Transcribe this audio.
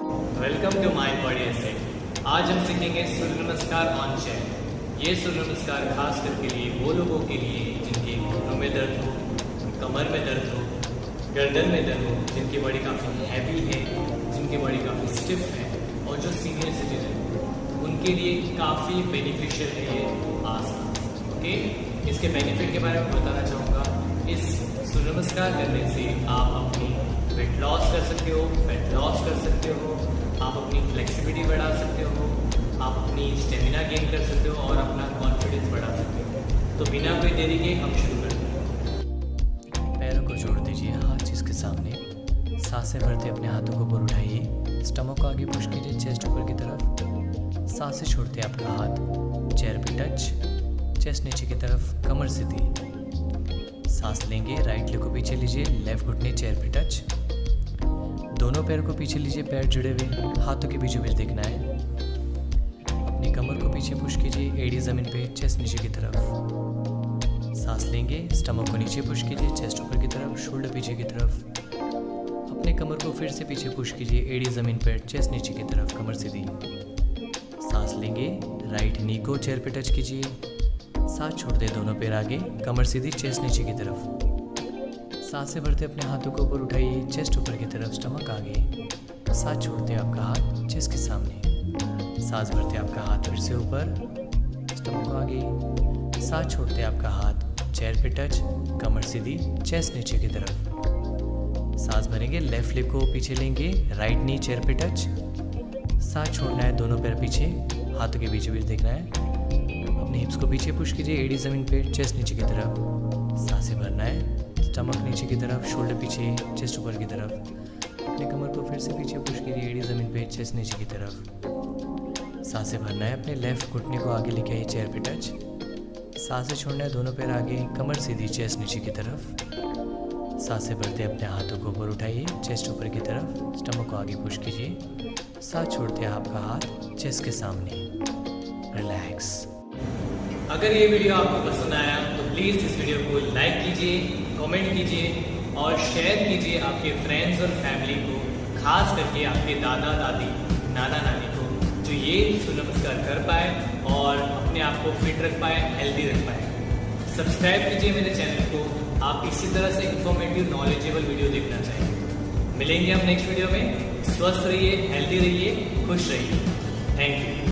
Welcome to mind body asset. आज हम सीखेंगे सूर्य नमस्कार ऑन चेयर। ये सूर्य नमस्कार खास करके लिए वो लोगों के लिए जिनके घुटनों में दर्द हो, कमर में दर्द हो, गर्दन में दर्द हो, जिनकी बॉडी काफ़ी हैवी है, जिनकी बॉडी काफ़ी स्टिफ है और जो सीनियर सिटीजन है उनके लिए काफ़ी बेनिफिशियल है ये आसन। ओके, इसके बेनिफिट के बारे में बताना चाहूँगा। इस सूर्य नमस्कार करने से आप अपनी वेट लॉस कर सकते हो, फैट लॉस कर सकते हो, आप अपनी फ्लेक्सिबिलिटी बढ़ा सकते हो, आप अपनी स्टेमिना गेन कर सकते हो और अपना कॉन्फिडेंस बढ़ा सकते हो। तो बिना कोई देरी के हम शुरू करते हैं। पैरों को जोड़ दीजिए हाथ चीज़ के सामने। सांसें भरते अपने हाथों को ऊपर उठाइए, स्टमक को आगे पुश कीजिए चेस्ट ऊपर की तरफ। सांसें छोड़ते आपका हाथ चेयर पे टच, चेस्ट नीचे की तरफ, कमर सीधी। सांस लेंगे, राइट लेग को पीछे लीजिए, लेफ्ट घुटने चेयर पे टच। दोनों पैरों को पीछे लीजिए, पैर जुड़े हुए, हाथों के बीचों बीच देखना है। अपनी कमर को पीछे पुश कीजिए, एड़ी ज़मीन पे, चेस्ट नीचे की तरफ। सांस लेंगे, स्टमक को नीचे पुश कीजिए, चेस्ट ऊपर की तरफ, शोल्डर पीछे की तरफ। अपने कमर को फिर से पीछे पुश कीजिए, एड़ी ज़मीन पर, चेस्ट नीचे की तरफ, कमर सीधी। सांस लेंगे, राइट नी को चेयर पे टच कीजिए। सांस छोड़ दे, दोनों पैर आगे, कमर सीधी, चेस्ट नीचे की तरफ। सांसें भरते अपने हाथों को ऊपर उठाइए, चेस्ट ऊपर की तरफ, स्टमक आगे। सांस छोड़ते आपका हाथ चेस्ट के सामने। सांस भरते आपका हाथ फिर से ऊपर, स्टमक को आगे। सांस छोड़ते आपका हाथ चेयर पे टच, कमर सीधी, चेस्ट नीचे की तरफ। सांस भरेंगे, लेफ्ट लेग को पीछे लेंगे, राइट नी चेयर पे टच। सांस छोड़ना है, दोनों पैर पीछे, हाथों के बीच बीच देखना है। अपने हिप्स को पीछे पुश कीजिए, एड़ी ज़मीन पे, चेस्ट नीचे की तरफ। सांसें भरना है, स्टमक नीचे की तरफ, शोल्डर पीछे, चेस्ट ऊपर की तरफ। अपने कमर को फिर से पीछे पुश कीजिए, एड़ी ज़मीन पे, चेस्ट नीचे की तरफ। सांसें भरना है, अपने लेफ्ट घुटने को आगे लेके आइए, चेयर पे टच। सांसें छोड़ना है, दोनों पैर आगे, कमर सीधी, चेस्ट नीचे की तरफ। सांसें भरते अपने हाथों को ऊपर उठाइए, चेस्ट ऊपर की तरफ, स्टमक को आगे पुश कीजिए। सांस छोड़ते आपका हाथ चेस्ट के सामने, रिलैक्स। अगर ये वीडियो आपको पसंद आया तो प्लीज़ इस वीडियो को लाइक कीजिए, कमेंट कीजिए और शेयर कीजिए आपके फ्रेंड्स और फैमिली को, खास करके आपके दादा दादी, नाना नानी को, जो ये सूर्य नमस्कार कर पाए और अपने आप को फिट रख पाए, हेल्दी रख पाए। सब्सक्राइब कीजिए मेरे चैनल को, आप इसी तरह से इंफॉर्मेटिव नॉलेजेबल वीडियो देखना चाहिए। मिलेंगे हम नेक्स्ट वीडियो में। स्वस्थ रहिए, हेल्दी रहिए, खुश रहिए। Thank you.